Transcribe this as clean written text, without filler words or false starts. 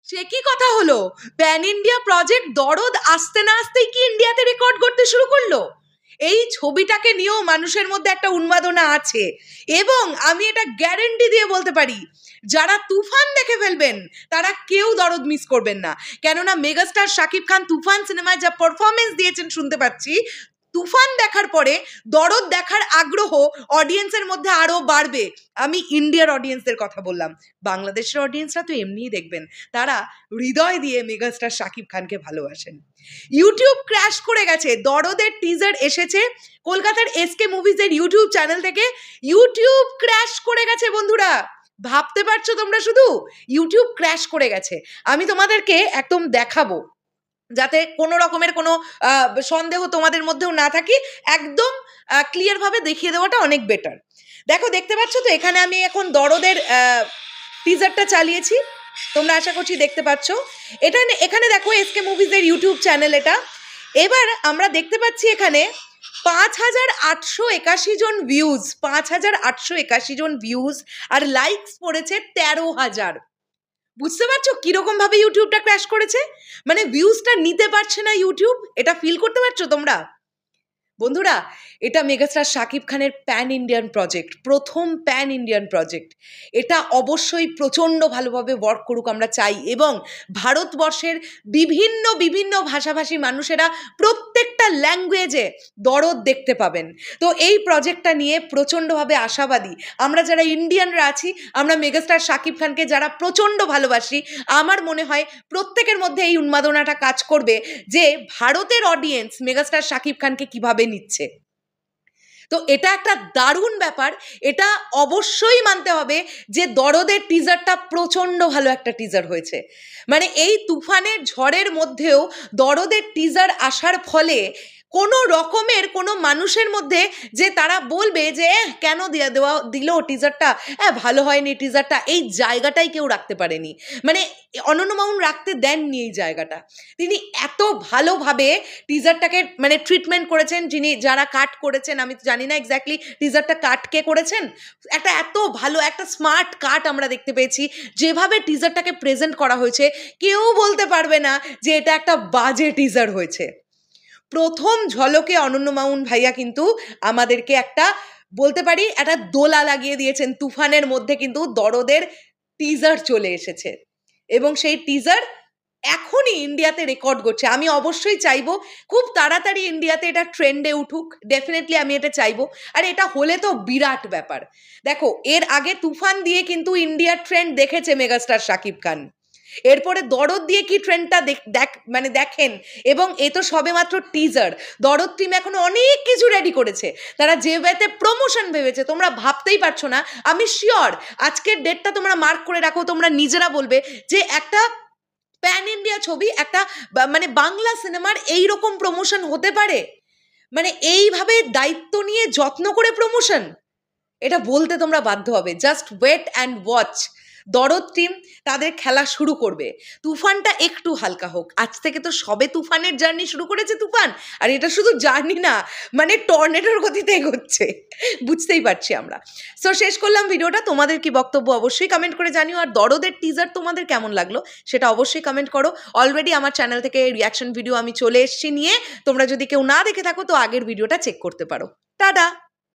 সে কি কথা হলো? প্যান ইন্ডিয়া প্রজেক্ট দরদ আসতে না আসতেই কি ইন্ডিয়াতে রেকর্ড করতে শুরু করলো? এই ছবিটাকে নিয়েও মানুষের মধ্যে একটা উন্মাদনা আছে, এবং আমি এটা গ্যারেন্টি দিয়ে বলতে পারি, যারা তুফান দেখে ফেলবেন তারা কেউ দরদ মিস করবেন না। কেননা মেগাস্টার শাকিব খান তুফান সিনেমায় যা পারফরমেন্স দিয়েছেন শুনতে পাচ্ছি, তুফান দেখার পরে দরদ দেখার আগ্রহ অডিয়েন্সের মধ্যে আরো বাড়বে। আমি ইন্ডিয়ার অডিয়েন্সদের কথা বললাম, বাংলাদেশের অডিয়েন্সরা তো এমনিই দেখবেন, তারা হৃদয় দিয়ে মেগাস্টার শাকিব খানকে ভালোবাসেন। ইউটিউব ক্র্যাশ করে গেছে, দরদের টিজার এসেছে কলকাতার এসকে মুভিজের ইউটিউব চ্যানেল থেকে, ইউটিউব ক্র্যাশ করে গেছে বন্ধুরা। ভাবতে পারছো তোমরা? শুধু ইউটিউব ক্র্যাশ করে গেছে। আমি তোমাদেরকে একদম দেখাবো, যাতে কোনো রকমের কোনো সন্দেহ তোমাদের মধ্যেও না থাকি, একদম ক্লিয়ারভাবে দেখিয়ে দেওয়াটা অনেক বেটার। দেখো, দেখতে পাচ্ছ তো এখানে আমি এখন দরদের টিজারটা চালিয়েছি, তোমরা আশা করছি দেখতে পাচ্ছ। এখানে দেখো এসকে মুভিজের ইউটিউব চ্যানেল এটা। এবার আমরা দেখতে পাচ্ছি এখানে 5,881 জন ভিউজ, 5,881 জন ভিউজ, আর লাইকস পড়েছে 13,000। বুঝতে পারছো কিরকম ভাবে ইউটিউবটা ক্র্যাশ করেছে? মানে ভিউজটা নিতে পারছে না ইউটিউব, এটা ফিল করতে পারছো তোমরা? বন্ধুরা, এটা মেগাস্টার শাকিব খানের প্যান ইন্ডিয়ান প্রজেক্ট, প্রথম প্যান ইন্ডিয়ান প্রজেক্ট। এটা অবশ্যই প্রচণ্ড ভালোভাবে ওয়ার্ক করুক আমরা চাই, এবং ভারতবর্ষের বিভিন্ন বিভিন্ন ভাষাভাষী মানুষেরা প্রত্যেকটা ল্যাঙ্গুয়েজে দরদ দেখতে পাবেন। তো এই প্রজেক্টটা নিয়ে প্রচণ্ডভাবে আশাবাদী আমরা যারা ইন্ডিয়ানরা আছি, আমরা মেগাস্টার শাকিব খানকে যারা প্রচণ্ড ভালোবাসি, আমার মনে হয় প্রত্যেকের মধ্যে এই উন্মাদনাটা কাজ করবে যে ভারতের অডিয়েন্স মেগাস্টার শাকিব খানকে কিভাবে নিচ্ছে। তো এটা একটা দারুণ ব্যাপার, এটা অবশ্যই মানতে হবে যে দরদের টিজারটা প্রচণ্ড ভালো একটা টিজার হয়েছে। মানে এই তুফানের ঝড়ের মধ্যেও দরদের টিজার আসার ফলে কোনো রকমের কোনো মানুষের মধ্যে যে তারা বলবে যে কেন দিল টিজারটা, ভালো হয়নি টিজারটা, এই জায়গাটাই কেউ রাখতে পারেনি। মানে অনন্য মামুন রাখতে দেননি এই জায়গাটা। তিনি এত ভালোভাবে টিজারটাকে মানে ট্রিটমেন্ট করেছেন, যারা কাট করেছেন, আমি তো জানি না এক্স্যাক্টলি টিজারটা কাট কে করেছেন, একটা এত ভালো একটা স্মার্ট কাট আমরা দেখতে পেয়েছি। যেভাবে টিজারটাকে প্রেজেন্ট করা হয়েছে, কেউ বলতে পারবে না যে এটা একটা বাজে টিজার হয়েছে। প্রথম ঝলকে অনন্য মামুন ভাইয়া কিন্তু আমাদেরকে একটা বলতে পারি একটা দোলা লাগিয়ে দিয়েছেন। তুফানের মধ্যে কিন্তু দরদের টিজার চলে এসেছে, এবং সেই টিজার এখনই ইন্ডিয়াতে রেকর্ড করছে। আমি অবশ্যই চাইবো খুব তাড়াতাড়ি ইন্ডিয়াতে এটা ট্রেন্ডে উঠুক, ডেফিনেটলি আমি এটা চাইবো। আর এটা হলে তো বিরাট ব্যাপার। দেখো, এর আগে তুফান দিয়ে কিন্তু ইন্ডিয়ার ট্রেন্ড দেখেছে মেগাস্টার শাকিব খান, এরপরে দরদ দিয়ে কি ট্রেন্ডটা মানে দেখেন। এবং এ তো সবে মাত্র টিজার, দরদ টিম এখন অনেক কিছু রেডি করেছে, তারা যে ওয়েতে প্রমোশন ভেবেছে তোমরা ভাবতেই পারছো না। আমি শিওর আজকের ডেটটা তোমরা মার্ক করে রাখো, তোমরা নিজেরা বলবে যে একটা প্যান ইন্ডিয়া ছবি, একটা মানে বাংলা সিনেমার এইরকম প্রমোশন হতে পারে, মানে এইভাবে দায়িত্ব নিয়ে যত্ন করে প্রমোশন, এটা বলতে তোমরা বাধ্য হবে। জাস্ট ওয়েট অ্যান্ড ওয়াচ, দরদ টিম তাদের খেলা শুরু করবে। তুফানটা একটু হালকা হোক, আজ থেকে তো সবে তুফানের জার্নি শুরু করেছে তুফান, আর এটা শুধু জার্নি না, মানে টর্নেডোর গতিতে এগোচ্ছে, বুঝতেই পারছি আমরা। সো শেষ করলাম ভিডিওটা, তোমাদের কি বক্তব্য অবশ্যই কমেন্ট করে জানিও, আর দরদের টিজার তোমাদের কেমন লাগলো সেটা অবশ্যই কমেন্ট করো। অলরেডি আমার চ্যানেল থেকে রিয়াকশন ভিডিও আমি চলে এসেছি নিয়ে, তোমরা যদি কেউ না দেখে থাকো তো আগের ভিডিওটা চেক করতে পারো। টাটা।